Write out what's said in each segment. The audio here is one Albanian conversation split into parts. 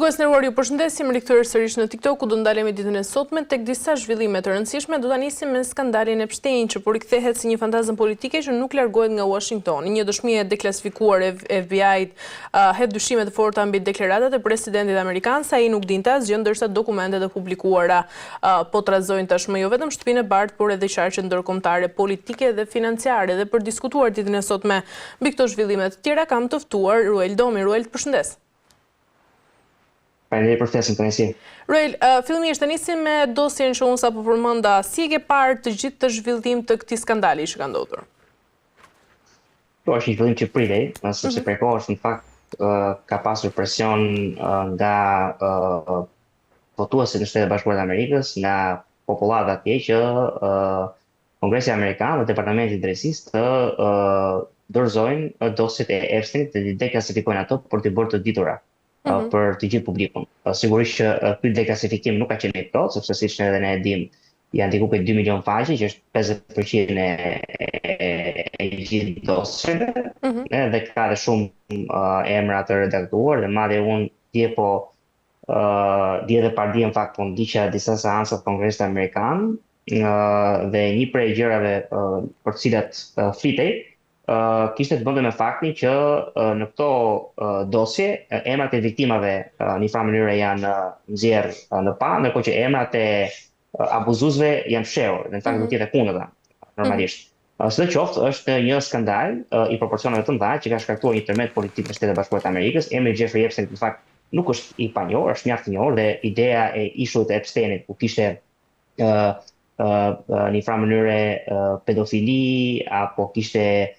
Shikues nderuar, ju përshëndesim, rikthyer sërish në TikTok, ku do ndalemi ditën e sotme tek disa zhvillime të rëndësishme. Do ta nisim me skandalin e Epstein, që po rikthehet si një fantazëm politike që nuk largohet nga Washingtoni. Një dëshmi e deklasifikuar e FBI-t hedh dyshime të forta mbi deklaratat e presidentit amerikan, sa ai nuk dinte asgjë, ndërsa dokumentet e publikuara po trazojnë tashmë jo vetëm shtëpinë e Bardh, por edhe qarqe ndërkombëtare politike dhe financiare. Dhe për diskutuar ditën e sotme mbi këto zhvillime të tjera, kam të ftuar Ruel Domi. Ruel, përshëndes. Faleminderit për ftesën, Kënaqësi. Ruel, fillimisht të nisim me dosjen që unë sapo përmenda. Si e ke parë të gjithë të zhvillim të këtij skandali që ka ndodhur? Po, është një zhvillim që pritej, sepse prej kohësh në fakt ka pasur presion nga votuesit në Shtetet Bashkuara të Amerikës, nga popullata atje që Kongresi Amerikan dhe Departamenti i Drejtësisë të dorëzojnë dosjet e Epsteinit dhe të deklasifikojnë ato për të bërë të ditura për të gjithë publikun. Sigurisht që ky deklasifikim nuk ka qenë i plot, sepse siç edhe ne e dimë, janë diku për 2 milion faqe, që është 50% e gjithë dosjeve, dhe ka dhe shumë emra të redaktuar, dhe madje unë dje dhe pardje në fakt po ndiqja disa seanca të Kongresit Amerikan, dhe një prej gjërave për cilat flitej kishte të bënte me faktin që në këto dosje emrat e viktimave në një farë mënyrë janë nxjerrë në pa, ndërkohë që emrat e abuzuesve janë fshehur, në fakt nuk jetë e kundërta normalisht. Sidoqoftë, është një skandal i proporcioneve të mëdha që ka shkaktuar një tërmet politik në Shtetet Bashkuara të Amerikës. Emri Jeffrey Epstein në fakt nuk është i panjohur, është mjaft i njohur, dhe ideja e ishullit të Epsteinit ku kishte një farë mënyre pedofili apo kishte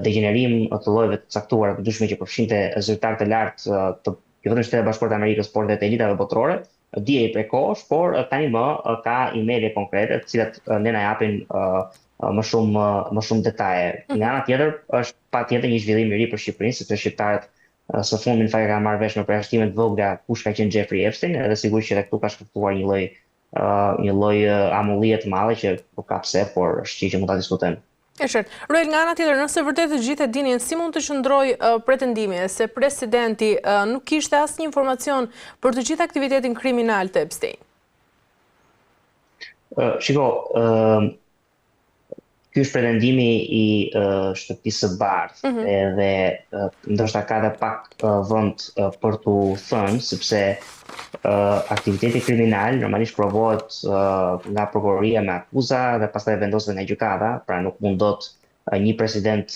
degenerim të llojeve të caktuara të dyshme që përfshinte zyrtar të lartë të jo vetëm Shtetet Bashkuara të Amerikës, por dhe të elitave botërore, dije i prej kohësh, por tani më ka emaile konkrete, të cilat ne na japin më shumë detaje. Nga ana tjetër, është patjetër një zhvillim i ri për Shqipërinë, sepse shqiptarët së fundmi në fakt kanë marrë vesh me përjashtime të vogla kush ka qenë Jeffrey Epstein, edhe sigurisht që edhe këtu ka shkaktuar një lloj amullie të madhe që nuk ka pse, por është çështje që mund ta diskutojmë. E qartë. Ruel, nga ana tjetër, nëse vërtet të gjithë e dinin, si mund të qëndrojë pretendimi se presidenti nuk kishte asnjë informacion për të gjithë aktivitetin kriminal të Epstein? Shiko, ky është pretendimi i shtëpisë së Bardh, edhe ndoshta ka dhe pak vend për t'u thënë, sepse aktiviteti kriminal normalisht provohet nga prokuroria me akuza dhe pastaj vendoset nga gjykata, pra nuk mundot një president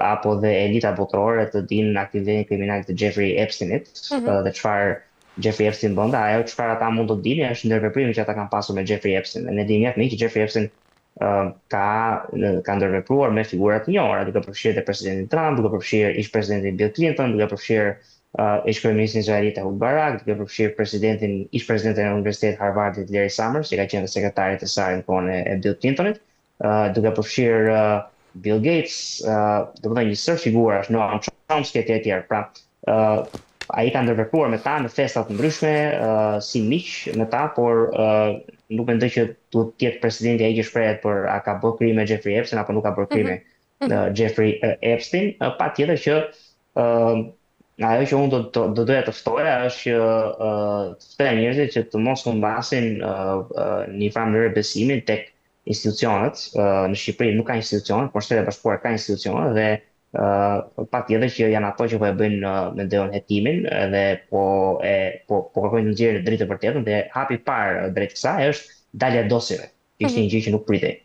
apo dhe elita botërore të dinë aktivitetin kriminal të Jeffrey Epsteinit dhe çfarë Jeffrey Epstein bënte. Ajo çfarë ata mund të dinë është ndërveprimi që ata kanë pasur me Jeffrey Epstein. Ne dimë mirë që Jeffrey Epstein ka ndërvepruar me figura të njohura, duke përfshirë dhe presidentin Trump, duke përfshirë ish presidentin Bill Clinton, duke përfshirë ish kryeministin izraelit Ehud Barak, duke përfshirë ish presidentin e Universitetit Harvardit Larry Summers, që ka qenë sekretari të saj në kohën e Bill Clintonit, duke përfshirë Bill Gates, domethënë një sër figurash, Noam Chomsky etj. Pra, ai ka ndërvepruar me ta në festa të ndryshme, si miq me ta, por nuk mendoj që duhet të jetë presidenti ai që shprehet për a ka bërë krime Jeffrey Epstein apo nuk ka bërë krime Jeffrey Epstein. Patjetër që ajo që unë do doja të ftoja është që të ftoja njerëzit që të mos humbasin një farë mënyrë besimin tek institucionet. Në Shqipëri nuk ka institucione, por Shtetet Bashkuara ka institucione, dhe patjetër që janë ato që po e bëjnë me ndeon hetimin dhe po kërkojnë të nxjerrë drejtë për tjetër, dhe hapi i parë drejt kësaj është dalja e dosjeve. Ishte një gjë që nuk pritej.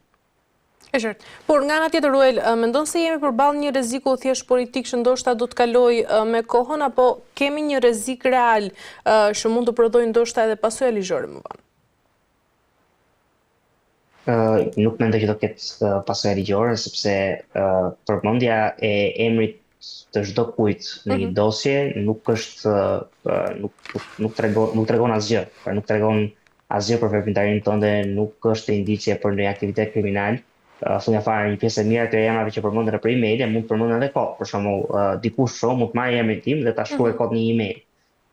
E qartë. Por nga ana tjetër, Ruel, mendon se jemi përballë një rreziku thjesht politik që ndoshta do të kalojë me kohën, apo kemi një rrezik real që mund të prodhojë ndoshta edhe pasojë ligjore më vonë? Nuk mendoj që do ketë pasojë ligjore, sepse përmendja e emrit të çdo kujt në një dosje nuk është nuk tregon asgjë, pra nuk tregon asgjë për veprimtarinë tënde, nuk është indicie për ndonjë aktivitet kriminal. Thonja fare, një pjesë e mirë të emrave që përmenden në email mund të përmenden edhe kod. Për shembull, dikush mund të marrë emrin tim dhe ta shkruajë kod në një email.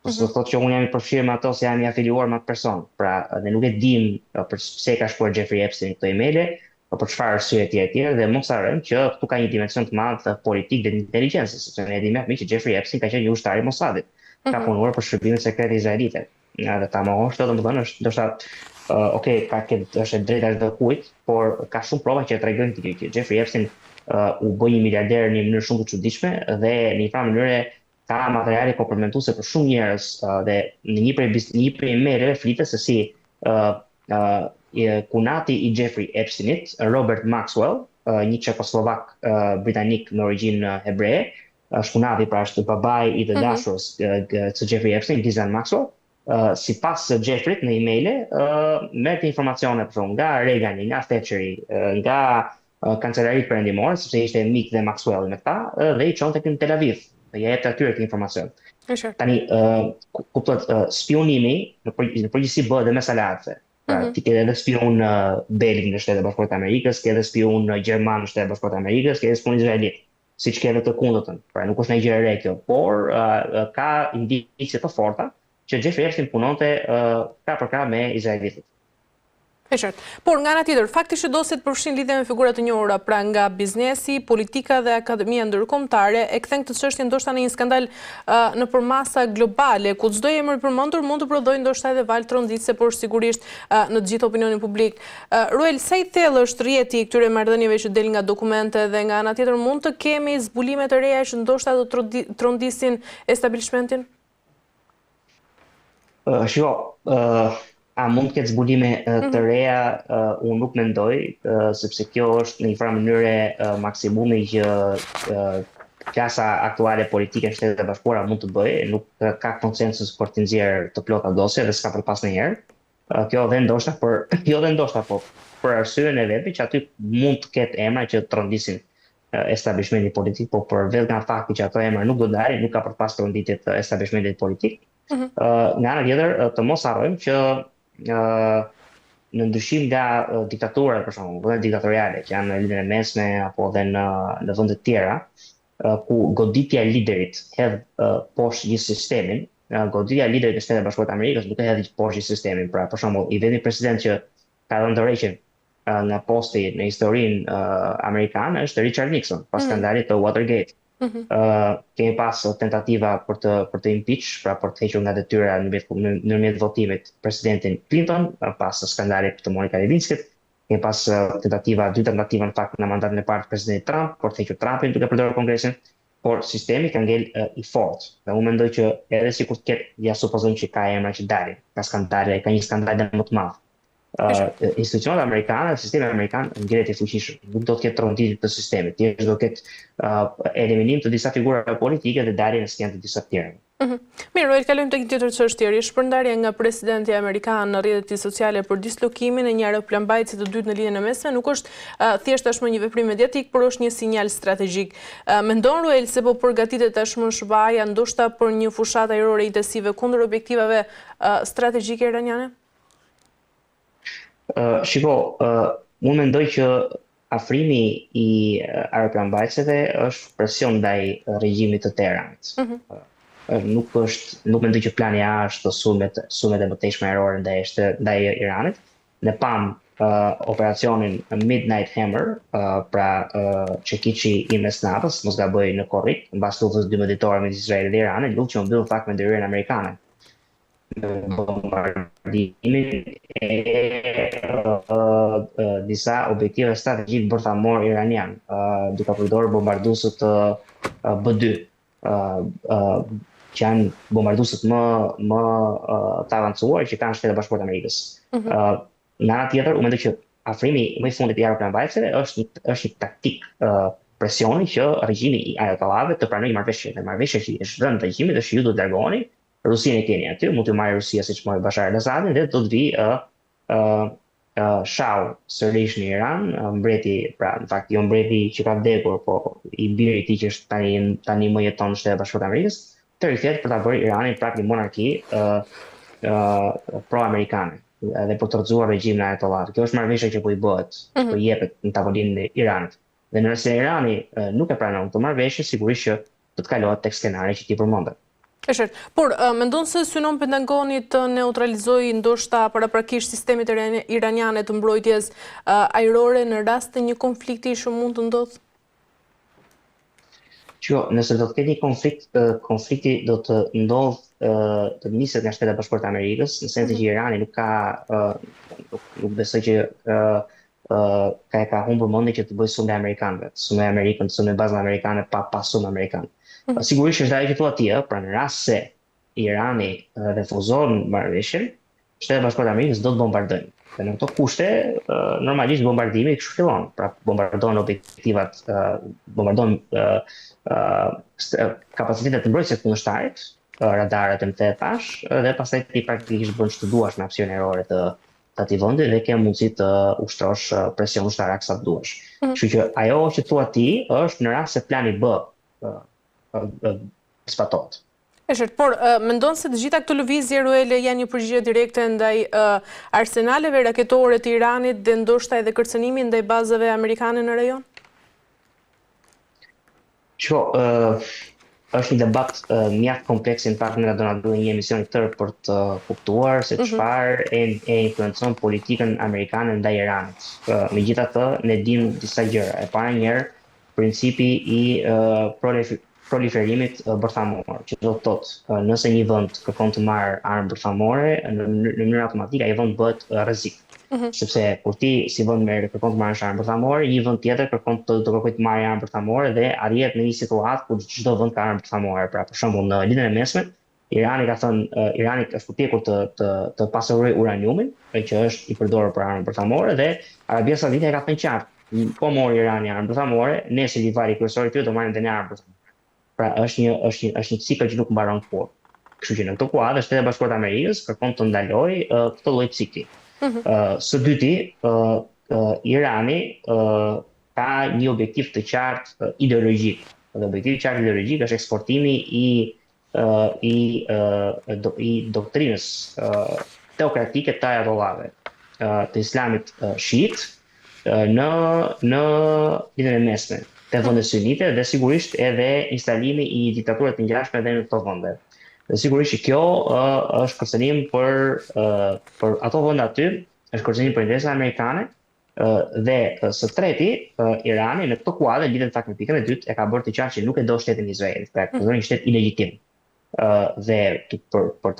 Ose do thotë që unë jam i përfshirë me ato se jam i afiliuar me atë person. Pra, ne nuk e dimë për pse ka shkruar Jeffrey Epstein këto emaile, për çfarë arsye etj. Dhe mos harrojmë që këtu ka një dimension të madh politik dhe inteligjencë, sepse ne e dimë mirë që Jeffrey Epstein ka qenë një ushtar i Mossadit. ka punuar për shërbimin sekret izraelite. Dhe ta mohon këtë, domethënë është ndoshta është e drejta e çdo kujt, por ka shumë prova që tregojnë që Jeffrey Epstein u bë një miliarder në një mënyrë shumë të çuditshme dhe në një farë mënyrë ka materiale komprometuese për shumë njerëz dhe në një prej merreve flitet se si kunati i Jeffrey Epsteinit, Robert Maxwell, një Çekoslovak britanik me origjinë hebree, është kunati, pra është babai i të dashurës së Jeffrey Epstein, Ghislaine Maxwell. Sipas Jeffreyt në emaile, merrte informacione nga Reagani, nga Thatcheri, nga kancelarit perëndimore, sepse ishte mik dhe Maxwell me këta, dhe i çonte në Tel Aviv, dhe ja jepte atyre këtë informacion. Tani, kuptohet, spionimi në përgjithësi bëhet dhe me salatëse. Pra, ti ke edhe spion belg në Shtetet Bashkuara të Amerikës, ke edhe spion gjerman në Shtetet Bashkuara të Amerikës, ke edhe spion izraelit, siç ke edhe të kundërtën. Pra, nuk është ndonjë gjë e re kjo, por ka indicie të forta që Jeffrey Epstein punonte krah për krah me izraelitët. E qartë. Por nga ana tjetër, fakti që dosjet përfshin lidhje me figura të njohura, pra nga biznesi, politika dhe akademia ndërkombëtare, e kthen këtë çështje ndoshta në një skandal nëpër masa globale, ku çdo emër i përmendur mund të prodhojë ndoshta edhe valë tronditëse, por sigurisht në të gjithë opinionin publik. Ruel, sa i thellë është rrjeti i këtyre marrëdhënieve që del nga dokumente dhe nga ana tjetër mund të kemi zbulime të reja që ndoshta do të trondisin establishmentin? A mund të ketë zbulime të reja, unë nuk mendoj, sepse kjo është në një farë mënyrë maksimumi që klasa aktuale politike në Shtetet e Bashkuara mund të bëjë, nuk ka konsensus për të nxjerrë të plota dosje dhe s'ka përpas ndonjëherë. Kjo dhe ndoshta për arsyeën e vetë që aty mund të ketë emra që trondisin establishmentin politik, por për vetë nga fakti që ato emra nuk do dalin, nuk ka përpas tronditje të establishmentit politik. Nga ana tjetër, të mos harrojmë që në ndryshim nga diktaturat, për shembull, vende diktatoriale që janë në linjën e mesme apo edhe në vende të tjera, ku goditja e liderit hedh poshtë gjithë sistemin, goditja e liderit të Shtetit Bashkuar të Amerikës nuk e hedh poshtë gjithë sistemin. Pra, për shembull, i vetmi president që ka dhënë dorëheqjen nga posti në historinë amerikane është Richard Nixon, pas skandalit të Watergate. Kemi pas tentativa për të impeach, pra për të hequr nga detyra nëpërmjet votimit presidentin Clinton, pas skandalit të Monica Lewinskyt. Kemi pas dy tentativa në fakt në mandatin e parë të presidentit Trump për të hequr Trumpin duke përdorur Kongresin, por sistemi ka ngel i fortë. Dhe unë mendoj që edhe sikur të ketë, ja supozojmë që ka emra që dalin, ka një skandal dhe më të madh. Institucionet amerikane, sistemi amerikan ngjelet i fuqishëm. Nuk do të ketë tronditje të sistemit, thjesht do të ketë eliminim të disa figurave politike dhe dalje në skenë të disa të tjerë. Mirë, kalojmë tek një tjetër çështje, shpërndarja nga presidenti amerikan në rrjetet sociale për dislokimin e një aeroplanbajtësi të dytë në linjën e mesme nuk është thjesht tashmë një veprim mediatik, por është një sinjal strategjik. Mendon Ruel se po përgatitet tashmë SBA-ja ndoshta për një fushatë ajrore intensive kundër objektivave strategjike iraniane? Unë mendoj që afrimi i aeroplanbajtësve është presion ndaj regjimit të Teheranit. Nuk mendoj që plani A është sulmet e mëtejshme ajrore ndaj Iranit. Ne pam operacionin Midnight Hammer, pra çekiçi i mesnatës, mos gaboj në korrik, mbas luftës 12 ditore midis Izraelit dhe Iranit, luftë që u mbyll në fakt me ndërhyrjen amerikane. Bombardimin e disa objektive strategjik bërthamor iranian, duke përdorur bombarduesët B2, që janë bombarduesët më të avancuar që kanë Shtetet Bashkuara të Amerikës. Nga ana tjetër, unë mendoj që afrimi më i fundit i aeroplanbajtësve është një taktik presioni që regjimi i ajatollahëve të pranojë marrëveshje. Dhe marrëveshja që është dhënë regjimit është që ju do të largoheni, Rusia e keni aty, mund të marrë Rusia siç mori Bashar al-Assadin dhe do të vi Shah sërish në Iran, mbreti, pra në fakt jo mbreti që ka vdekur, po i biri i tij që është tani më jeton në Shtetet Bashkuara të Amerikës, të rikthehet për ta bërë Iranin prapë një monarki pro-amerikane dhe për të rrëzuar regjimin ajatollahëve. Kjo është marrëveshja që po i bëhet, po i jepet në tavolinën e Iranit. Dhe nëse Irani nuk e pranon këtë marrëveshje, sigurisht që do të kalohet tek skenari që ti përmendë. Por mendon se synon Pentagoni të neutralizojë ndoshta paraprakisht sistemit iraniane të mbrojtjes ajrore në rast të një konflikti që mund të ndodhë? Nëse do të ketë një konflikti do të të niset nga Shtetet e Bashkuara të Amerikës, në sensin që Irani nuk ka nuk besoj që ka humbur mendin që të bëjë sume amerikanëve, sume Amerikën, sume bazën amerikane pa sume amerikane. Sigurisht është ajo që thua ti, pra në rast se Irani refuzon marrëveshjen, Shtetet e Bashkuara të Amerikës do të bombardojnë. Dhe në këto kushte, normalisht bombardimi kështu fillon. Pra bombardohen objektivat, bombardohen kapacitetet të mbrojtjes të kundërshtarit, radarët e M88, dhe pastaj ti praktikisht bën ç'të duash në opsione erore të atij vendi dhe ke mundësi të ushtrosh presion ushtarak sa të duash. Kështu që ajo që thua ti është në rast se plani B zbatohet. E qartë, por mendon se të gjitha këto lëvizje Ruele janë një përgjigje direkte ndaj arsenaleve raketore të Iranit dhe ndoshta edhe kërcënimi ndaj bazave amerikane në rajon? Është një debat mjaft kompleks, në fakt ne do na duhet një emision i tërë për të kuptuar se çfarë e influencon politikën amerikane ndaj Iranit. Megjithatë, ne dim disa gjëra. E para njëherë, principi i proliferimit bërthamor, që do të thotë nëse një vend kërkon të marrë armë bërthamore, në mënyrë automatike ai vend bëhet rrezik. Sepse kur ti si vend kërkon të marrësh armë bërthamore, një vend tjetër kërkon të kërkojë të marrë armë bërthamore dhe arrihet në një situatë ku çdo vend ka armë bërthamore. Pra për shembull në Lidhjen e Mesme, Irani ka thënë Irani është përpjekur të pasurojë uraniumin, që është i përdorur për armë bërthamore, dhe Arabia Saudite ka thënë qartë, po mori Irani armë bërthamore, nesër livari kryesor i tyre do marrin edhe ne armë bërthamore. Pra është një cikël që nuk mbaron kurrë. Kështu që në këtë kuadër Shtetet e Bashkuara të Amerikës kërkon të ndalojë këtë lloj cikli. Së dyti, Irani ka një objektiv të qartë ideologjik. Dhe objektivi i qartë ideologjik është eksportimi i doktrinës teokratike të ajatollave të Islamit šiit në Lidhjen e Mesme, të vendet sunite, dhe sigurisht edhe instalimi i diktaturave të ngjashme edhe në këto vende. Dhe sigurisht që kjo është kërcënim për ato vende aty, është kërcënim për interesat amerikane, dhe së treti, Irani në këtë kuadër lidhet fakt me pikën e dytë, e ka bërë të qartë që nuk e do shtetin Izraelit, pra ka një shtet ilegjitim. Dhe për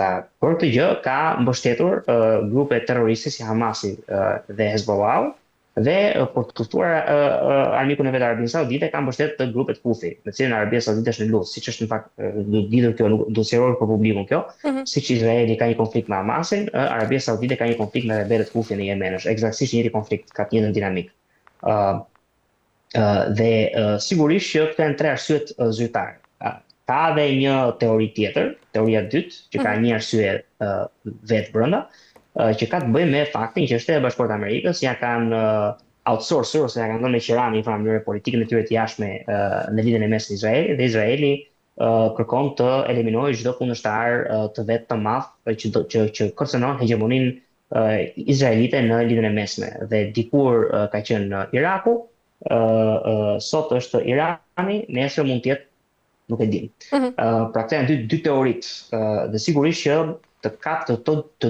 këtë gjë ka mbështetur grupe terroriste si Hamasi dhe Hezbollah, dhe për të kuptuar armikun e vet Arabinë Saudite ka mbështetur të grupet Huthi, me cilën Arabia Saudite është në luftë, siç është në fakt lidhur kjo, do sqaroj për publikun kjo, siç Izraeli ka një konflikt me Hamasin, Arabia Saudite ka një konflikt me rebelët Huthi në Yemen, është eksaktësisht njëjti konflikt, ka të njëjtën dinamik. Dhe sigurisht që këto janë tre arsyet zyrtare. Ka edhe një teori tjetër, teoria e dytë, që ka një arsye vetë brenda, që ka të bëjë me faktin që Shtetet e Bashkuara të Amerikës ja kanë outsourcer ose ja kanë dhënë me qirani në mënyrë politikën e tyre të jashtme në Lidhjen e Mesme të Izraelit, dhe Izraeli kërkon të eliminojë çdo kundërshtar të vet të madh që kërcënon hegemoninë izraelite në Lidhjen e Mesme. Dhe dikur ka qenë Iraku, sot është Irani, nesër mund të jetë, nuk e dim. Pra këto janë dy teoritë, dhe sigurisht që të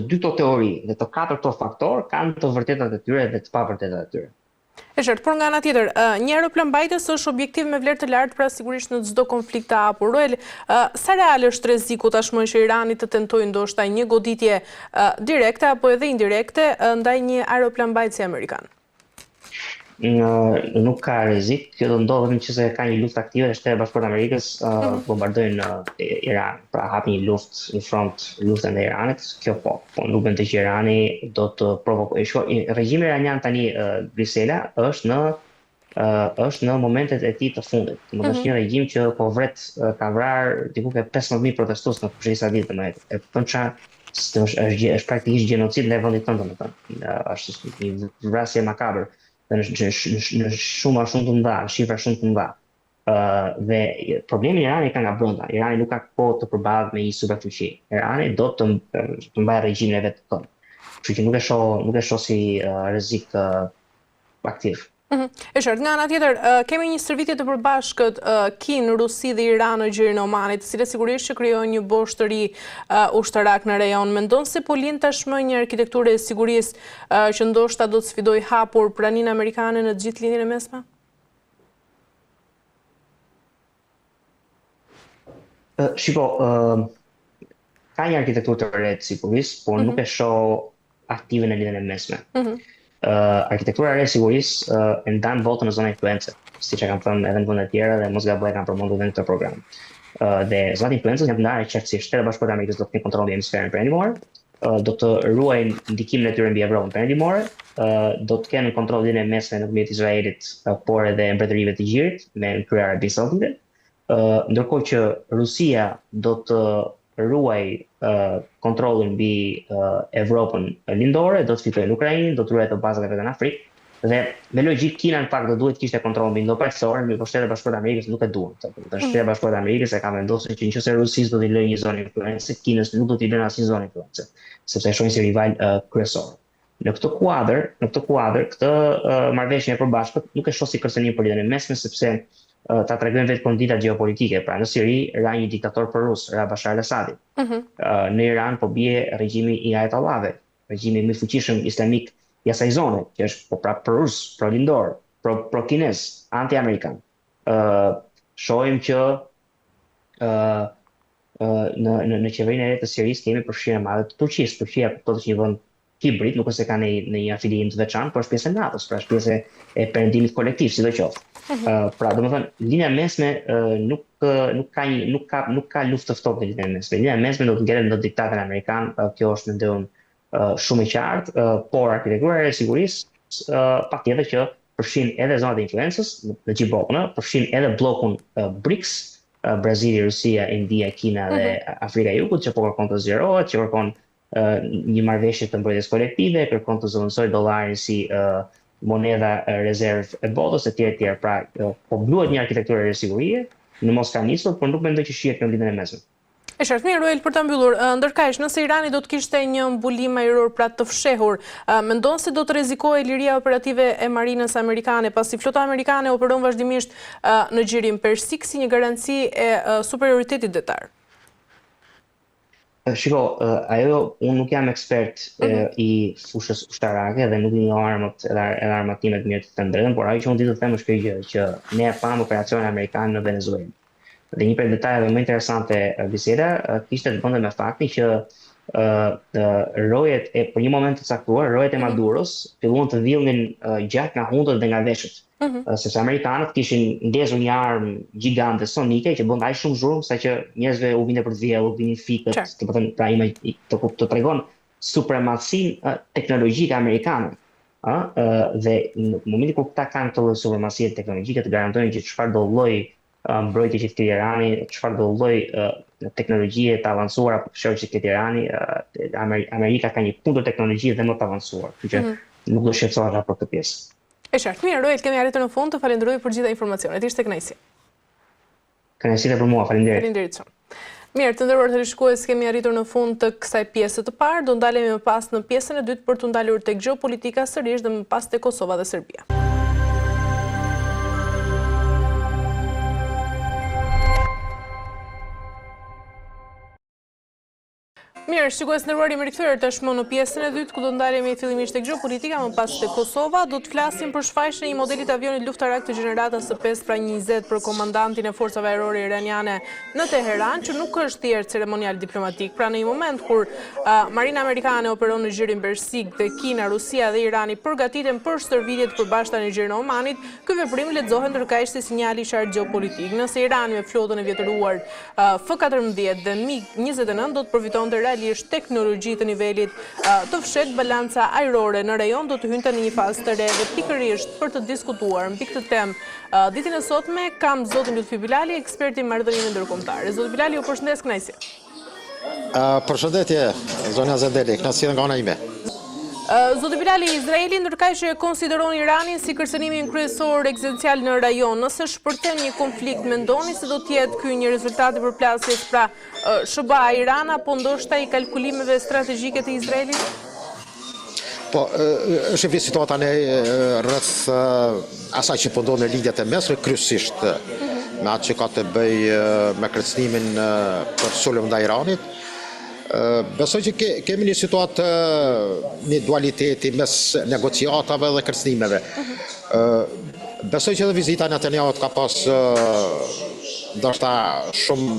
dy këto teori dhe të katër këto faktor kanë të vërtetat e tyre dhe të pavërtetat e tyre. E qartë, por nga ana tjetër, një aeroplan mbajtës është objektiv me vlerë të lartë, pra sigurisht në çdo konflikt të hapur. Ruel, sa real është rreziku tashmë që Irani të tentojë ndoshta një goditje direkte apo edhe indirekte ndaj një aeroplan mbajtësi amerikan? Nuk ka rrezik, kjo do ndodhë vetëm nëse ka një luftë aktive dhe Shtetet e Bashkuara të Amerikës bombardojnë Iran, pra hapin një luftë në front, luftën e Iranit, kjo po nuk mendoj që Irani do të provokojë. Regjimi iranian tani, Brisela, është në momentet e tij të fundit. Do të është një regjim që po vret, ka vrarë diku ke 15.000 protestues në Kushtin e Saudit, e thonça është praktikisht gjenocid në vendin tonë, domethënë. Është një vrasje makabër. Në shumë të mëdha, shifra shumë të mëdha. Dhe problemi i Iranit ka nga brenda. Irani nuk ka kohë të përballet me një superfuqi. Irani do të mbajë regjimin e vet të tonë. Kështu që nuk e shoh si rrezik aktiv. E qartë, nga ana tjetër, kemi një stërvitje të përbashkët Kinë, Rusi dhe Iran në gjirin e Omanit, të cilët sigurisht që krijojnë një bosh të ri ushtarak në rajon. Mendon se po lind tashmë një arkitekturë e sigurisë që ndoshta do të sfidojë hapur praninë amerikane në të gjithë Lindjen e Mesme? Shiko, ka një arkitekturë të re të sigurisë, por nuk e shoh aktive në lidhjen e mesme. Arkitektura e re e sigurisë e ndan botën në zonë influence, siç e kam thënë edhe në vende të tjera dhe mos gaboj kam përmendur edhe në këtë program. Dhe zonat influencës janë të ndarë qartësisht. Shtetet Bashkuara të Amerikës do të kenë kontroll mbi hemisferin perëndimor, do të ruajnë ndikimin e tyre mbi Evropën perëndimore, do të kenë kontroll lidhjen e mesme në përmjet Izraelit, por edhe mbretërive të gjirit me krye Arabi Saudite. Ndërkohë që Rusia do të ruaj kontrollin mbi Evropën lindore, do të fitojë në Ukrainë, do të ruajë të bazat e vetë në Afrikë. Dhe me logjik Kina në fakt do duhet kishte kontroll mbi ndo paqësor, mirë po Shtetet Bashkuara të Amerikës nuk e duan. Shtetet Bashkuara të Amerikës e kanë vendosur që nëse Rusia do t'i lëjë një zonë influencë, Kinës nuk do t'i lënë asnjë zonë influencë, sepse e shohin si rival kryesor. Në këtë kuadër, këtë marrëveshje e përbashkët nuk e shoh si kërcënim për lidhjen e mesme, sepse ta tregojnë vetë kondita gjeopolitike. Pra në Siri ra një diktator prorus, ra Bashar al-Assadi. Në Iran po bie regjimi i Ajatollahëve, regjimi më i fuqishëm islamik i asaj zone, që është po prap prorus, pro-lindor, pro-kinez, anti-amerikan. Shohim që në qeverinë e re të Sirisë kemi përfshirje madhe të Turqisë. Turqia kuptohet që një vend hibrid, nuk është se ka në një afilim të veçantë, por është pjesë e NATO-s, pra është pjesë e perëndimit kolektiv, sidoqoftë. Pra, domethënë, linja mesme nuk ka luftë të ftohtë në linjën mesme. Linja mesme do të ngjelet në diktatin amerikan, kjo është mendon shumë e qartë, por arkitektura e sigurisë patjetër që përfshin edhe zonat e influencës në gjithë botën, përfshin edhe bllokun BRICS, Brazili, Rusia, India, Kina dhe Afrika e Jugut, që po kërkon të zgjerohet, që kërkon një marrëveshje të mbrojtjes kolektive, kërkon të zëvendësojë dollarin si monedha rezervë e botës etj. Pra, po bluhet një arkitekturë e sigurie në mos ka nisur, por nuk mendoj që shihet në lidhjen e mesme. E qartë, mirë, Roel, për të mbyllur, ndërkaq, nëse Irani do të kishte një mbulim ajror pra të fshehur, mendon se do të rrezikohej liria operative e marinës amerikane, pasi flota amerikane operon vazhdimisht në gjirin persik si një garanci e superioritetit detar? Shiko, unë nuk jam ekspert i fushës ushtarake dhe nuk një armët edhe armatimet mirë të them drejtën, por ajo që unë di të them është kjo gjë, që ne e pam operacionin amerikan në Venezuelë. Dhe një prej detajeve më interesante biseda kishte të bënte me faktin që rojet për një moment të caktuar, rojet e Maduros filluan të villnin gjatë nga hundët dhe nga veshët. Sepse amerikanët kishin ndezur një armë gjigante sonike që bënte aq shumë zhurmë sa që njerëzve u vinte për të vjedhur, vinin fikët, domethënë pra të tregon supremacinë teknologjike amerikane. Dhe në momentin kur këta kanë këtë supremaci teknologjike të garantojnë që çfarë do lloj mbrojtje që të ketë Irani, çfarë do lloj teknologjie të avancuara për fshehur që të ketë Irani, Amerika ka një kundër teknologji dhe më të avancuar, kështu që nuk do shqetësohesh për këtë pjesë. E qartë, mirë, Roel, kemi arritur në fund, të falenderoj për gjitha informacionet. Ishte kënaqësi. Kënaqësi për mua, faleminderit. Faleminderit shumë. Mirë, të nderuar televizionistë, kemi arritur në fund të kësaj pjese të parë, do ndalemi më pas në pjesën e dytë për të ndalur tek gjeopolitika sërish dhe më pas tek Kosova dhe Serbia. Mirë, shikues të nderuar, jemi rikthyer tashmë në pjesën e dytë ku do ndalemi fillimisht tek gjeopolitika, më pas tek Kosova. Do të flasim për shfaqjen e një modeli të avionit luftarak të gjeneratës së 5-20 për komandantin e forcave ajrore iraniane në Teheran, që nuk është thjesht ceremonial diplomatik. Pra në një moment kur Marina amerikane operon në gjirin persik dhe Kina, Rusia dhe Irani përgatiten për stërvitje të përbashkëta në gjirin e Omanit, ky veprim lexohet ndërkaq si sinjal i qartë gjeopolitik. Nëse Irani me flotën e vjetëruar F-14 dhe MiG-29 do të përfitonte teknologji të nivelit të fshet, balanca ajrore në rajon do të hynte në një fazë të re dhe pikërisht për të diskutuar mbi këtë temë ditën e sotme kam zotin Lutfi Bilali, ekspert i marrëdhënieve ndërkombëtare. Zoti Bilali, ju përshëndes, kënaqësi. Përshëndetje, zonja Zendeli, kënaqësi nga ana ime. Zoti Bilali, Izraeli ndërkaq që konsideron Iranin si kërcënimin kryesor ekzistencial në rajon, nëse shpërthen një konflikt, mendoni se do të jetë ky një rezultat i përplasjes pra SBA Iran apo ndoshta i kalkulimeve strategjike të Izraelit? Po, është një situata ne rreth asaj që po ndodh në lidhjet e mesme, kryesisht me atë që ka të bëjë me kërcënimin për sulm ndaj Iranit. Besoj që kemi një situatë, një dualiteti mes negociatave dhe kërcënimeve. Besoj që edhe vizita e Netanyahu ka pas ndoshta shumë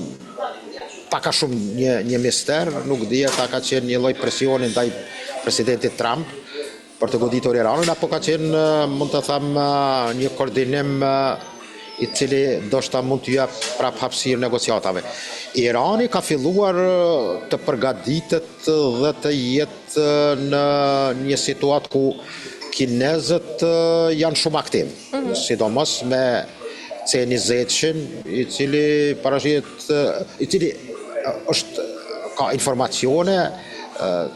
paka shumë një mister, nuk dihet a ka qenë një lloj presioni ndaj presidentit Trump për të goditur Iranin, apo ka qenë, mund të them, një koordinim i cili ndoshta mund të jap prap hapësirë negociatave. Irani ka filluar të përgatitet dhe të jetë në një situatë ku kinezët janë shumë aktiv, sidomos me C-20-shin, i cili ka informacione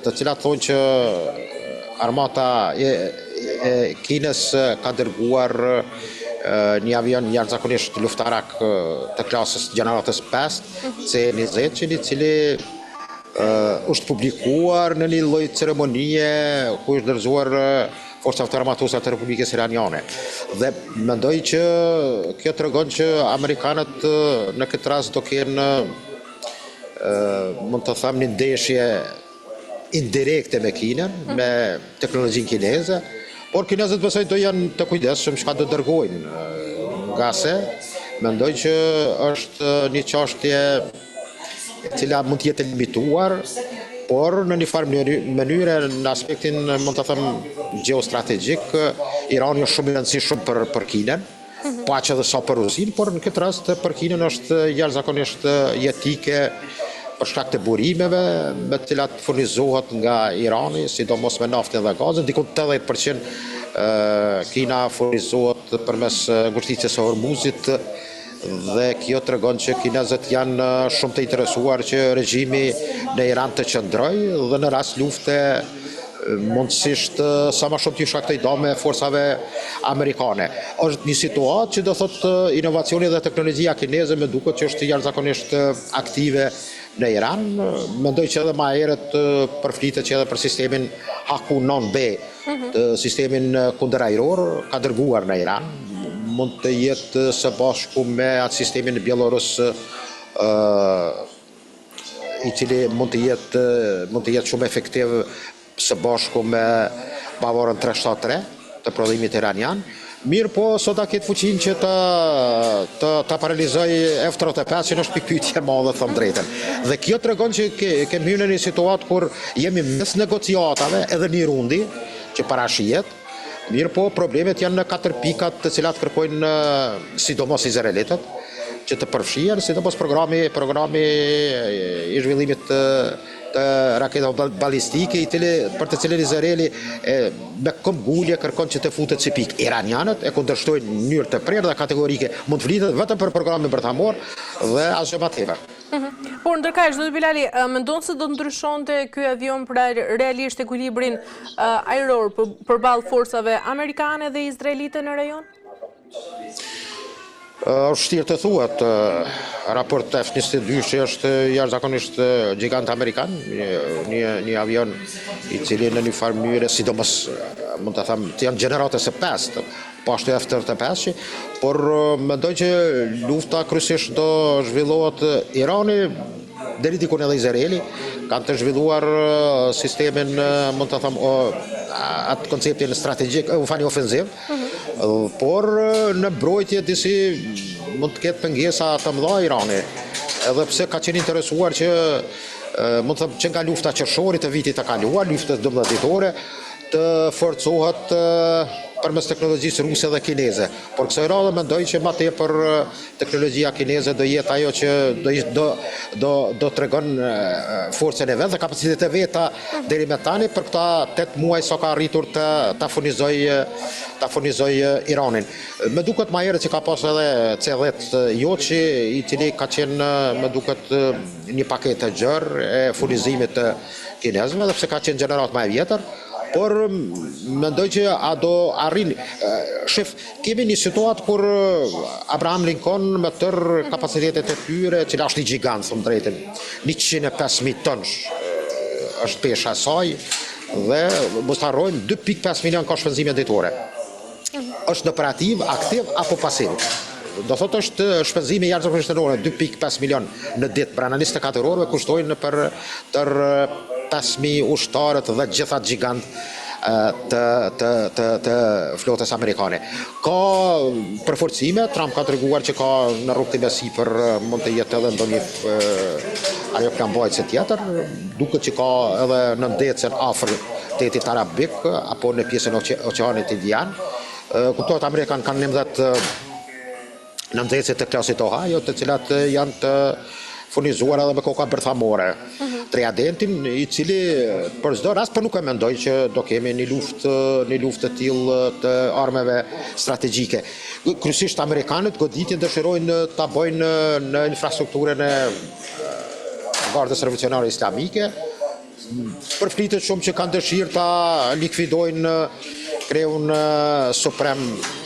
të cilat thonë që armata e Kinës ka dërguar një avion jashtëzakonisht luftarak të klasës gjeneratës 5, C-20, i cili është publikuar në një lloj ceremonie ku është dorëzuar forcat armatuse të Republikës Iraniane. Dhe mendoj që kjo tregon që amerikanët në këtë rast do kenë, mund të them, një ndeshje indirekte me Kinën, me teknologjinë kineze, por kinezët besoj do janë të kujdesshëm çka do dërgojnë, nga se mendoj që është një çështje e cila mund të jetë limituar, por në një farë mënyrë në aspektin, mund të them, geostrategjik, Irani është shumë i rëndësishëm për Kinën, paqë edhe sa për Rusinë, por në këtë rast për Kinën është jashtëzakonisht jetike për shkak të burimeve me të cilat furnizohet nga Irani, sidomos me naftën dhe gazin. Diku 80% Kina furnizohet përmes ngushticës së Hormuzit, dhe kjo tregon që kinezët janë shumë të interesuar që regjimi në Iran të qëndrojë dhe në rast lufte mundësisht sa më shumë të shkaktoj dëme forcave amerikane. Është një situatë që do thotë inovacioni dhe teknologjia kineze me duket që është jashtëzakonisht aktive në Iran. Mendoj që edhe më herët përflitet që edhe për sistemin Haku 9B, sistemin kundërajror, ka dërguar në Iran. Mund të jetë së bashku me atë sistemin Bielorus, i cili mund të jetë shumë efektiv së bashku me bavorën 373 të prodhimit iranian. Mirë po, sot a ketë fuqinë që ta paralizoj F-35, që është pikpyetje e madhe, thëmë drejtën. Dhe kjo tregon që kemi hyrë në një situatë kur jemi mes negociatave, edhe një rundi që parashihet. Mirë po, problemet janë në 4 pikat të cilat kërkojnë sidomos izraelitët, që të përfshihen, sidomos programi i zhvillimit të raketave balistike, për të cilën Izraeli me këmbgulje kërkon që të futet si pikë. Iranianët e kundërshtojnë në mënyrë të prerë dhe kategorike, mund të flitet vetëm për programin bërthamor dhe asgjë më tepër. Por ndërkaq, zoti Bilali, mendon se do të ndryshonte ky avion për realisht ekuilibrin ajror përballë forcave amerikane dhe izraelite në rajon? Është vështirë të thuhet. Raport F-22 është jashtëzakonisht gjigant amerikan, një avion i cili në një farë mënyrë, sidomos mund të them, janë gjeneratës së 5, po ashtu F-35, por mendoj që lufta kryesisht do zhvillohet. Irani deri diku edhe Izraeli kanë të zhvilluar sistemin, mund të them, atë konceptin strategjik, ofenziv, por në mbrojtje disi mund të ketë pengesa të mëdha Irani, edhe pse ka qenë interesuar që mund të them që nga lufta qershore të vitit të kaluar, luftës 12 ditore, të forcohet përmes teknologjisë ruse dhe kineze. Por kësaj radhe mendoj që më tepër teknologjia kineze do jetë ajo që do tregon forcën e vet dhe kapacitetet e veta deri me tani për këta 8 muaj sa ka arritur ta furnizoj Iranin. Më duket më herët që ka pas edhe C-10 Joçi, i cili ka qenë, më duket, një paketë e gjerë e furnizimit të kinezëve, dhe pse ka qenë gjenerat më e vjetër. Por mendoj që a do arrin. Shef, kemi një situatë kur Abraham Lincoln me tërë kapacitetet e tyre, që është një gjigant, thëmë drejtën, 105.000 tonësh është pesha e saj, dhe mos të harrojmë 2.5 milion ka shpenzime ditore. Është në operativ, aktiv apo pasiv. Do thotë është shpenzime jashtëzakonisht enorme, 2.5 milion në ditë, brenda 24 orëve kushtojnë për tër 5.000 ushtarët dhe gjithat gjigant të flotës amerikane. Ka përforcime, Trump ka treguar që ka në rrugë të sipër mund të jetë edhe ndonjë aeroplan mbajtëse tjetër, duket që ka edhe në ndecën afër tetit arabik apo në pjesën oqeanit Indian. Kuptohet Amerikan kanë 19 ndecë të klasit Ohio, të cilat janë të furnizuar edhe me koka bërthamore. Triadentin, i cili për çdo rast po nuk e mendoj që do kemi një luftë të tillë të armeve strategjike. Kryesisht amerikanët goditjen dëshirojnë ta bëjnë në infrastrukturën e Gardës Revolucionare Islamike. Përflitet shumë që kanë dëshirë ta likvidojnë kreun suprem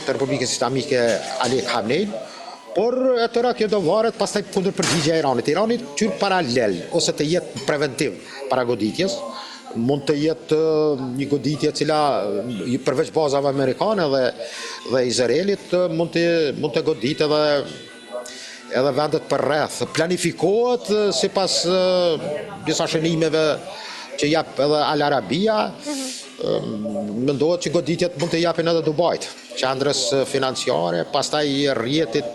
të Republikës Islamike Ali Khamenei, por e tëra kjo do varet pastaj kundër përgjigjja e Iranit. Irani qyr paralel ose të jetë preventiv para goditjes, mund të jetë një goditje e cila përveç bazave amerikane dhe Izraelit mund të goditë edhe vendet për rreth. Planifikohet sipas disa shënimeve që jap edhe Al Arabia, mendohet që goditjet mund të japin edhe Dubajt, qendrës financiare, pastaj rrjetit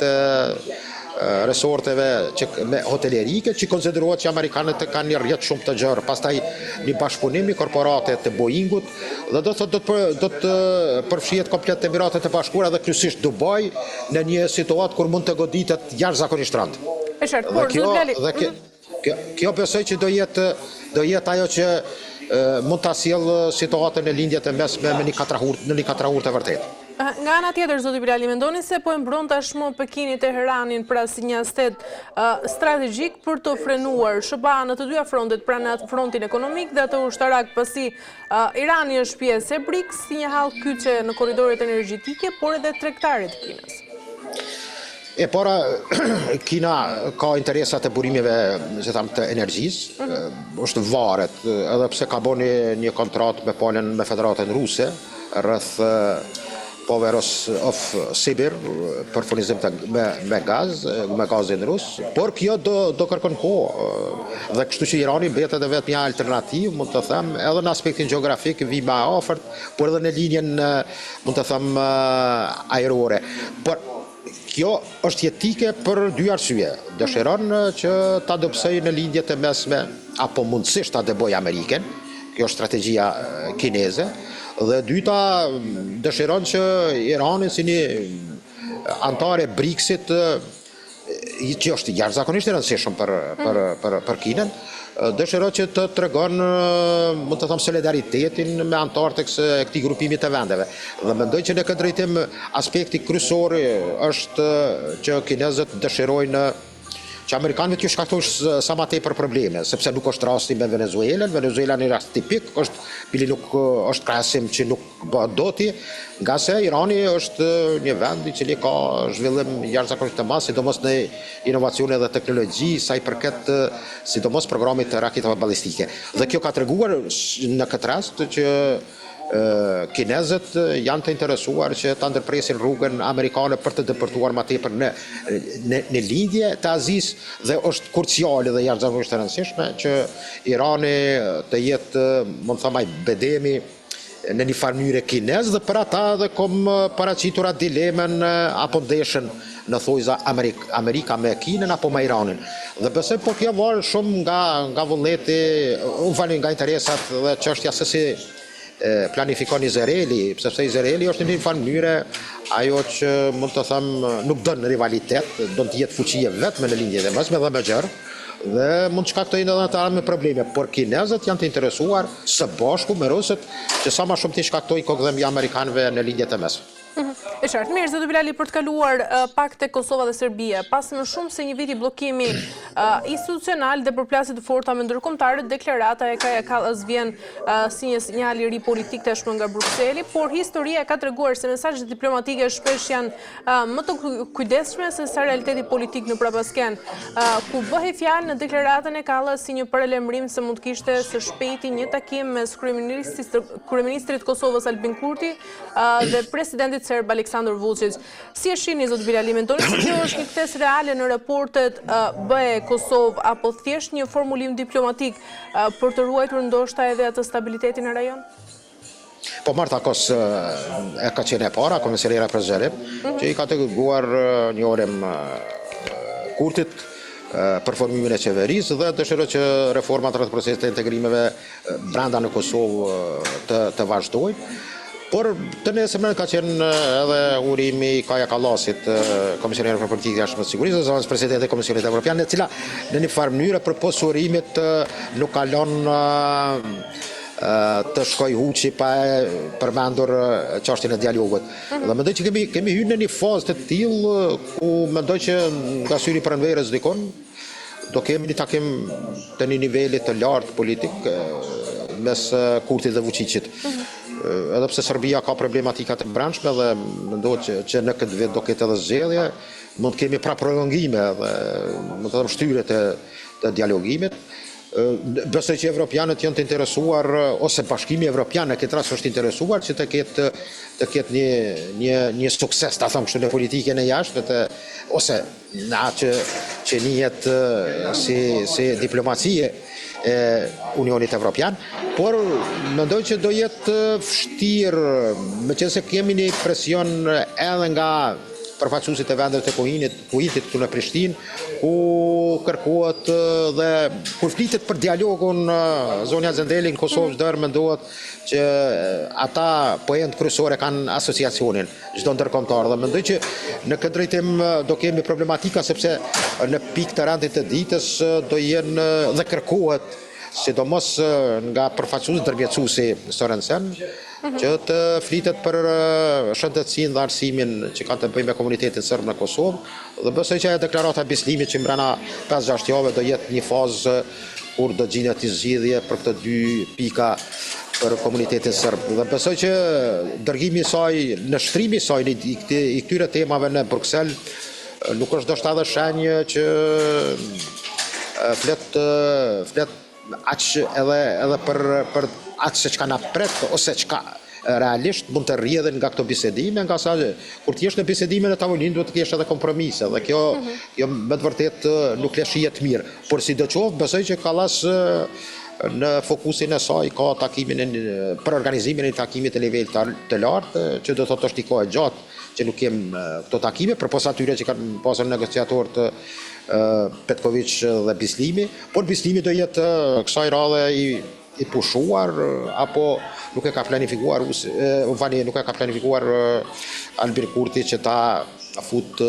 resorteve me hotelerike, që konsiderohet që amerikanët kanë një rrjet shumë të gjerë, pastaj një bashkëpunim i korporate të Boeingut, dhe do të përfshihet komplet Emiratet e Bashkuara dhe kryesisht Dubai në një situatë kur mund të goditet jashtëzakonisht rënd. Kjo besoj që do jetë ajo që mund ta sjellë situatën e lindjet e mesme në një katrahur të vërtetë. Nga ana tjetër, zoti Bilali, mendoni se po e mbron tashmë Pekini Teheranin pra si një stet strategjik për të frenuar SBA në të dyja frontet, pra në frontin ekonomik dhe atë ushtarak, pasi Irani është pjesë e BRICS, si një hall kyçe në korridoret energjetike, por edhe tregtare të Kinës. Para, Kina ka interesat e burimeve të energjisë, është varet, edhe pse ka bën një kontratë me palën me Federatën Ruse rreth Power of Sibir për furnizim me gazin rus, por kjo do kërkon kohë, dhe kështu që Irani mbetet edhe vetëm një alternativë, mund të them, edhe në aspektin gjeografik vi më afërt, por edhe në linjen, mund të them, ajrore. Por kjo është jetike për dy arsye. Dëshiron që ta dobësoj në lindjet e mesme, apo mundësisht ta dëboj Amerikën, kjo është strategjia kineze, dhe dyta dëshiron që Irani si një antar e BRICS-it, që është jashtëzakonisht e rëndësishëm për Kinën, dëshiron që të tregon, mund të them, solidaritetin me antarët e këtij grupimi të vendeve. Dhe mendoj që në këtë drejtim aspekti kryesor është që kinezët dëshirojnë që amerikanëve t'ju shkaktojnë sa më tepër probleme, sepse nuk është rasti me Venezuelën. Venezuela në rast tipik është krahasim që nuk bëhet doti, nga se Irani është një vend i cili ka zhvillim jashtëzakonisht të madh, sidomos në inovacione dhe teknologji, sa i përket sidomos programit të raketave ballistike. Dhe kjo ka treguar në këtë rast që kinezët janë të interesuar që ta ndërpresin rrugën amerikane për të depërtuar më tepër në lindje të Azisë, dhe është kurciale dhe jashtëzakonisht e rëndësishme që Irani të jetë, mund të them, bedemi në një farë mënyrë kinez, dhe për ata dhe kom paraqitur atë dilemen apo ndeshën në thojza Amerika me Kinën apo me Iranin. Dhe besoj po kjo varet shumë nga vullneti, nga interesat dhe çështja se si planifikon Izraeli, sepse Izraeli është në një farë mënyrë ajo që mund të them nuk don rivalitet, do të jetë fuqie vetëm në lindjet e mesme dhe më gjerë, dhe mund të shkaktojnë edhe ata me probleme, por kinezët janë të interesuar së bashku me rusët që sa më shumë të shkaktojnë kokëdhëmbje amerikanëve në lindjet e mesme. E qartë, mirë, zoti Bilali, për të kaluar pak te Kosova dhe Serbia, pas më shumë se një vit i bllokimi institucional dhe përplasje të forta me ndërkombëtarët, deklarata e Kaja Kallas vjen si një sinjal i ri politik tashmë nga Brukseli, por historia ka treguar se mesazhet diplomatike shpesh janë më të kujdesshme se sa realiteti politik në prapasken. Ku bëhej fjalë në deklaratën e Kallas si një paralajmërim se mund të kishte së shpejti një takim mes kryeministrit Kosovës Albin Kurti dhe presidentit serb Aleksandar Vučić. Si e shihni, zot Bilali, mendoni se kjo është një ktesë reale në raportet BE-Kosovë apo thjesht një formulim diplomatik për të ruajtur ndoshta edhe atë stabilitetin në rajon? Po Marta Kos e ka qenë e para, komisariera për zgjerim, që i ka të dërguar një orem Kurtit për formimin e qeverisë dhe dëshiroj që reformat rreth procesit të integrimeve brenda në Kosovë të vazhdojnë. Por të nesërmen ka qenë edhe urimi Kaja Kallasit, komisionere për politikë e jashtëm të sigurisë, zonës presidente e Komisionit Evropian, e cila në një farë mënyrë përpos urimit nuk kalon të shkoj huçi pa përmendur çështjen e dialogut. Dhe mendoj që kemi hyrë në një fazë të tillë ku mendoj që nga syri pranverës dikon do kemi një takim të një niveli të lartë politik mes Kurtit dhe Vučićit. Edhe pse Serbia ka problematika të brendshme dhe mendoj që në këtë vit do ketë edhe zgjedhje, mund të kemi pra prolongime dhe mund të them shtyre të dialogimit. Besoj që evropianët janë të interesuar, ose Bashkimi Evropian në këtë rast është interesuar që të ketë një sukses, ta them kështu, në politikën e jashtme, ose në atë që njihet si diplomacie e Unionit Evropian, por mendoj që do jetë vështirë, meqense kemi një presion edhe nga përfaqësuesit e vendeve të Kuitit këtu në Prishtinë, ku kërkohet dhe kur flitet për dialogun zonja Zendeli në Kosovë, çdo herë mendohet që ata point kryesore kanë asociacionin çdo ndërkombëtar, dhe mendoj që në këtë drejtim do kemi problematika, sepse në pikë të randit të ditës do jenë dhe kërkohet, sidomos nga përfaqësuesi ndërmjetësuesi Sorensen, që të flitet për shëndetësinë dhe arsimin që kanë të bëjë me komunitetin serb në Kosovë, dhe besoj që ajo deklarata e Bislimit që mbrana 5-6 javë do jetë një fazë kur do gjinet një zgjidhje për këto dy pika për komunitetin serb. Dhe besoj që dërgimi i saj, nështrimi i saj i këtyre temave në Bruxelles nuk është ndoshta edhe shenjë që flet aq edhe për atë se çka na pret ose çka realisht mund të rrjedhin nga këto bisedime, nga sa kur të jesh në bisedime në tavolinë duhet të kesh edhe kompromise, dhe kjo me të vërtetë nuk le shije të mirë. Por sidoqoftë besoj që Kallas në fokusin e saj ka takimin për organizimin e takimit të nivelit të lartë, që do të thotë është i kohë gjatë që nuk kem këto takime, përpos atyre që kanë pasur negociatorët Petković dhe Bislimi, por Bislimi do jetë kësaj radhe i pushuar, apo nuk e ka planifikuar Albin Kurti që ta fut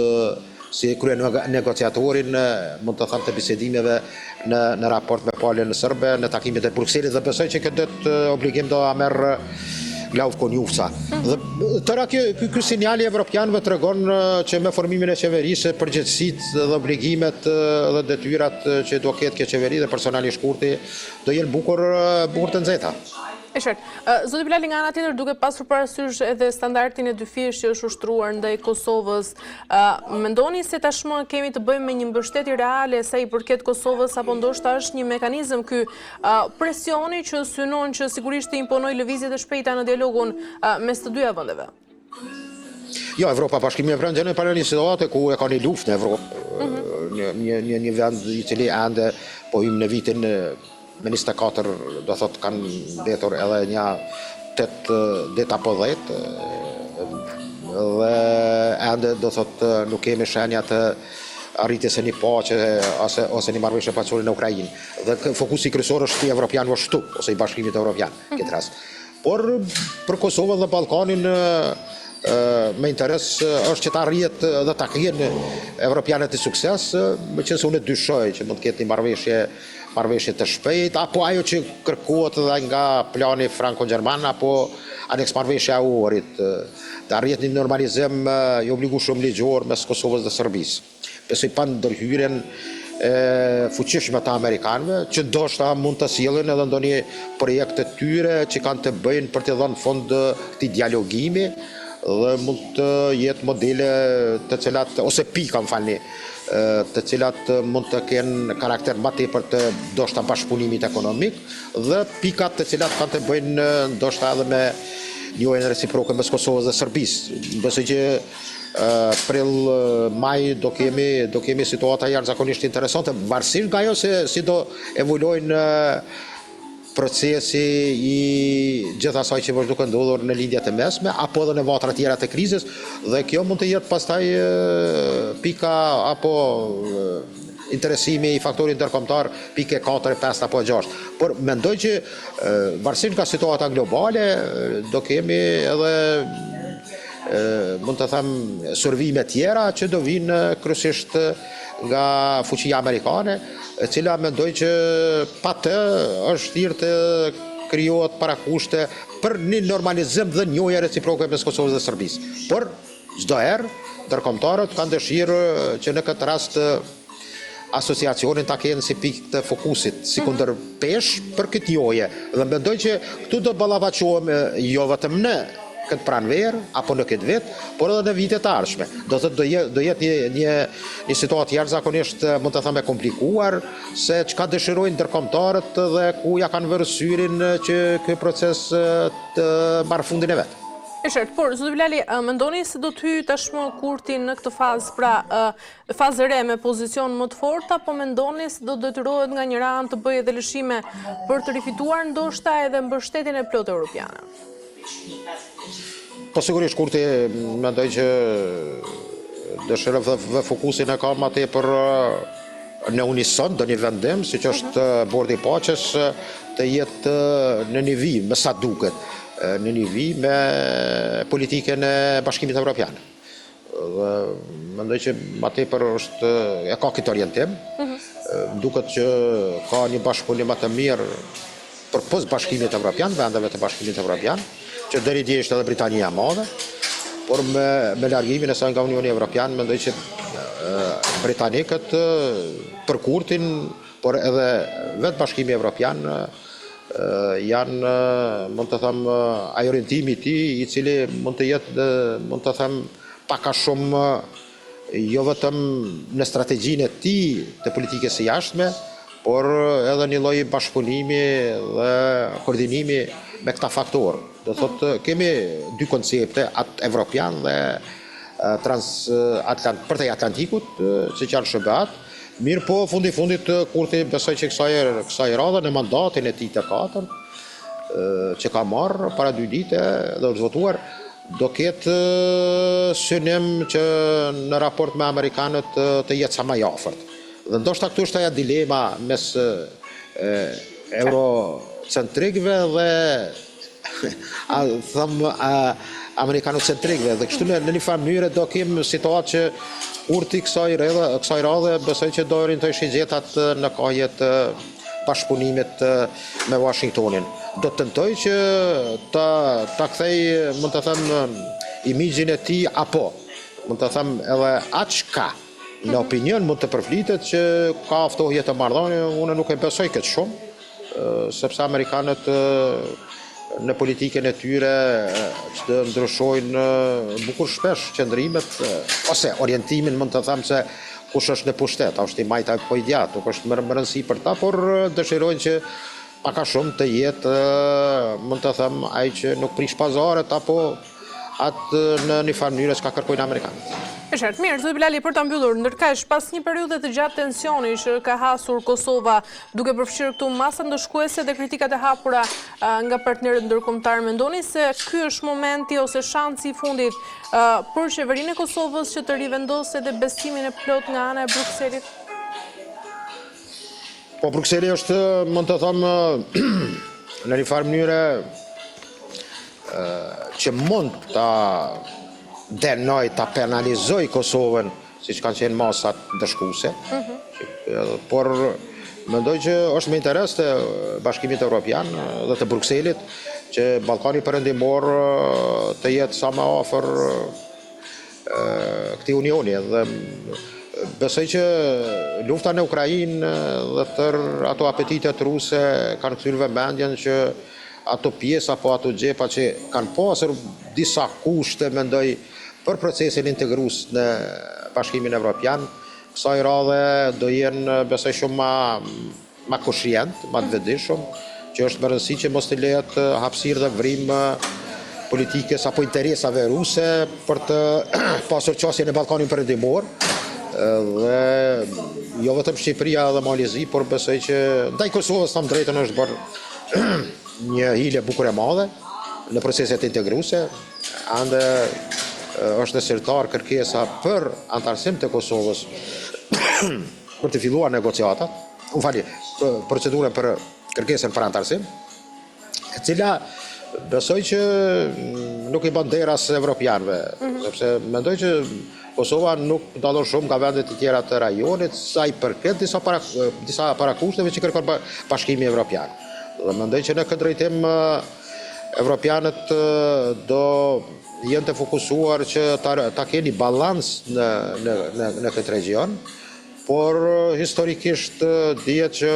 si krye negociatorin, mund të them, të bisedimeve në raport me palën serbe në takimet e Brukselit, dhe besoj që këtë obligim do a merr Glavko Njufca. Dhe tëra ky sinjali evropianëve tregon që me formimin e qeverisë përgjegjësitë dhe obligimet dhe detyrat që do ketë kjo qeveri dhe personalisht Kurti do jenë bukur të nxehta. E qartë. Zoti Bilali, nga ana tjetër, duke pasur parasysh edhe standardin e dyfish që është ushtruar ndaj Kosovës, mendoni se tashmë kemi të bëjmë me një mbështetje reale sa i përket Kosovës, apo ndoshta është një mekanizëm ky presioni që synon që sigurisht të imponojë lëvizjet e shpejta në dialogun mes të dyja vendeve? Jo, Evropa, Bashkimi Evropian para një situatë ku e ka një luftë në Evropë, një vend i cili ende po hym në vitin me 24, do thot kanë mbetur edhe një 8 ditë apo 10, dhe ende do thot nuk kemi shenja të arritjes së një paqe ose një marrëveshje paqësore në Ukrainë. Dhe fokusi kryesor është i Evropian ashtu, ose i Bashkimit Evropian këtë rast. Por për Kosovën dhe Ballkanin me interes është që ta arrihet dhe ta kenë evropianët i sukses, meqense unë dyshoj që mund të ketë një marrëveshje të shpejt, apo ajo që kërkohet edhe nga plani franko-gjerman, apo aneks marrëveshja e Uhorit, të arrihet një normalizim i obligueshëm ligjor mes Kosovës dhe Serbisë. Besoj pa ndërhyrjen fuqishme të amerikanëve, që ndoshta mund të sjellin edhe ndonjë projekt të tyre që kanë të bëjnë për të dhënë fond këtij dialogimi, dhe mund të jetë modele të cilat, ose pika, të cilat mund të kenë karakter më tepër të ndoshta bashkëpunimit ekonomik, dhe pikat të cilat kanë të bëjnë ndoshta edhe me njohjen reciproke mes Kosovës dhe Serbisë. Besoj që prill maj do kemi situata jashtëzakonisht interesante, varësisht nga ajo se si do evoluojnë procesi i gjithë asaj që është duke ndodhur në lindjet e mesme, apo edhe në vatra tjera të krizës, dhe kjo mund të jetë pastaj pika apo interesimi i faktorit ndërkombëtar pike 4, 5 apo 6. Por mendoj që varësisht nga situata globale do kemi edhe mund të them survime tjera që do vinë kryesisht nga fuqia amerikane, e cila mendoj që pa të është thirrë të krijohet parakushte për një normalizim dhe njohje reciproke mes Kosovës dhe Serbisë. Por çdo herë ndërkombëtarët kanë dëshirë që në këtë rast asociacionin ta kenë si pikë të fokusit, si kundërpesh për këtë njohje. Dhe mendoj që këtu do të ballafaqohemi jo vetëm në këtë pranverë apo në këtë vit, por edhe në vitet të ardhshme. Do jetë një situatë jashtëzakonisht mund të them e komplikuar, se çka dëshirojnë ndërkombëtarët dhe ku ja kanë vënë syrin që ky proces të marrë fundin e vet. E qartë, por zoti Bilali, mendoni se do të hyjë tashmë Kurti në këtë fazë, pra fazë re me pozicion më të fortë, apo mendoni se do detyrohet nga njëra anë të bëjë edhe lëshime për të rifituar ndoshta edhe mbështetjen e plotë europiane? Po sigurisht Kurti mendoj që dëshiron dhe fokusin e ka më tepër në unison, do një vendim, siç është bordi i paqes, të jetë në nivi, me sa duket, në nivi me politikën e Bashkimit Evropian. Dhe mendoj që më tepër e ka këtë orientim. Duket që ka një bashkëpunim më të mirë përpos Bashkimit Evropian, vendeve të Bashkimit Evropian, që deri dje ishte edhe Britania e Madhe, por me largimin e saj nga Unioni Evropian, mendoj që britanikët për Kurtin, por edhe vetë Bashkimi Evropian janë, mund të them, ai orientimi i tij, i cili mund të jetë, mund të them, pak a shumë jo vetëm në strategjinë e tij të politikës së jashtme, por edhe një lloj bashkëpunimi dhe koordinimi me këta faktorë. Do thotë kemi dy koncepte, atë evropian dhe për të Atlantikut, që janë shëbat. Mirë po, fundit Kurti besoj që kësaj radhe në mandatin e tij të 4, që ka marrë para 2 dite dhe është votuar, do ketë synim që në raport me amerikanët të jetë sa më i afërt. Dhe ndoshta këtu është ajo dilema mes eurocentrikëve dhe amerikanocentrikëve, dhe kështu në një farë mënyrë do kemi situatë që Kurti kësaj radhe besoj që do orientojë gjetat në kohë të bashkëpunimit me Washingtonin. Do të tentoj që ta kthej, mund të them, imigjin e tij, apo mund të them edhe aq ka në opinion mund të përflitet që ka ftohje të marrëdhënie. Unë nuk e besoj këtë shumë, sepse amerikanët në politikën e tyre që të ndryshojnë bukur shpesh qëndrimet, ose orientimin, mund të them, se kush është në pushtet, a është i majta apo i djathtë, nuk është më rëndësi për ta, por dëshirojnë që pak a shumë të jetë, mund të them, ai që nuk prish pazaret apo atë në një farë mënyrë që ka kërkojnë amerikanët. E qartë, mirë, zoti Bilali, për ta mbyllur, ndërkaq pas një periudhe të gjatë tensioni që ka hasur Kosova, duke përfshirë këtu masa ndëshkuese dhe kritikat e hapura nga partnerët ndërkombëtar, mendoni se ky është momenti ose shansi i fundit për qeverinë e Kosovës që të rivendosë edhe besimin e plot nga ana e Brukselit? Po, Brukseli është, mund të them, në një farë mënyre që mund ta denoj, ta penalizoj Kosovën, si që kanë qenë masat ndëshkuese, por mendoj që është me interes të Bashkimit Evropian dhe të Brukselit që Ballkani Perëndimor të jetë sa më afër këtij unioni. Dhe besoj që lufta në Ukrainë dhe tërë ato apetitet ruse kanë kthyer vëmendjen që ato pjesa apo ato gjepa që kanë pasur disa kushte, mendoj, për procesin integrues në Bashkimin Evropian, kësaj radhe do jenë, besoj, shumë ma koshient, ma të vetëdijshëm, që është më rëndësi që mos të lehet hapësirë dhe vrim politikës apo interesave ruse për të pasur qasjen e Ballkanit Perëndimor, dhe jo vetëm Shqipëria dhe Malizi, por besoj që ndaj Kosovës, tham drejtën, është bërë një hile bukur e madhe në proceset integruese, ande është në sirtar kërkesa për antarësim të Kosovës për të filluar negociatat, procedurën për kërkesën për antarësim, e cila besoj që nuk i bën derë as evropianëve, sepse mendoj që Kosova nuk dallon shumë nga vendet e tjera të rajonit, sa i përket disa parakushteve që kërkon Bashkimi Evropian. Dhe mendoj që në këtë drejtim evropianët do jenë të fokusuar që ta keni balans në këtë region, por historikisht dihet që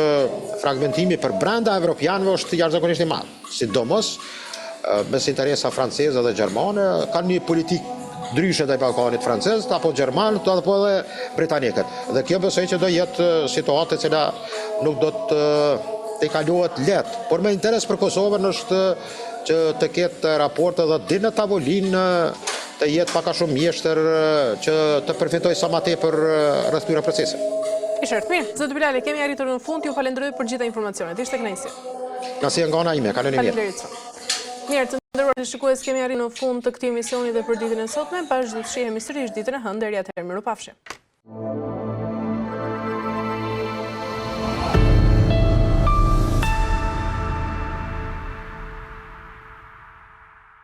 fragmentimi për brenda evropianëve është jashtëzakonisht i madh, sidomos mes interesa franceze dhe gjermane, kanë një politikë ndryshe ndaj Ballkanit francez, apo gjermanët, apo edhe britanikët. Dhe kjo besoj që do jetë situatë e cila nuk do të kalohet lehtë, por me interes për Kosovën është që të ketë raporte dhe di në tavolinë të jetë pak a shumë mjeshtër që të përfitoj sa më tepër rreth këtyre proceseve. I qartë, mirë. Zoti Bilali, kemi arritur në fund, ju falenderoj për gjitha informacionet. Ishte kënaqësi. Kënaqësia nga ana ime, kaloni mirë. Faleminderit. Mirë, të nderuar shikues, kemi arritur në fund të këtij emisioni dhe për ditën e sotme, bashkë do të shihemi sërish ditën e hënë, deri atëherë mirupafshim.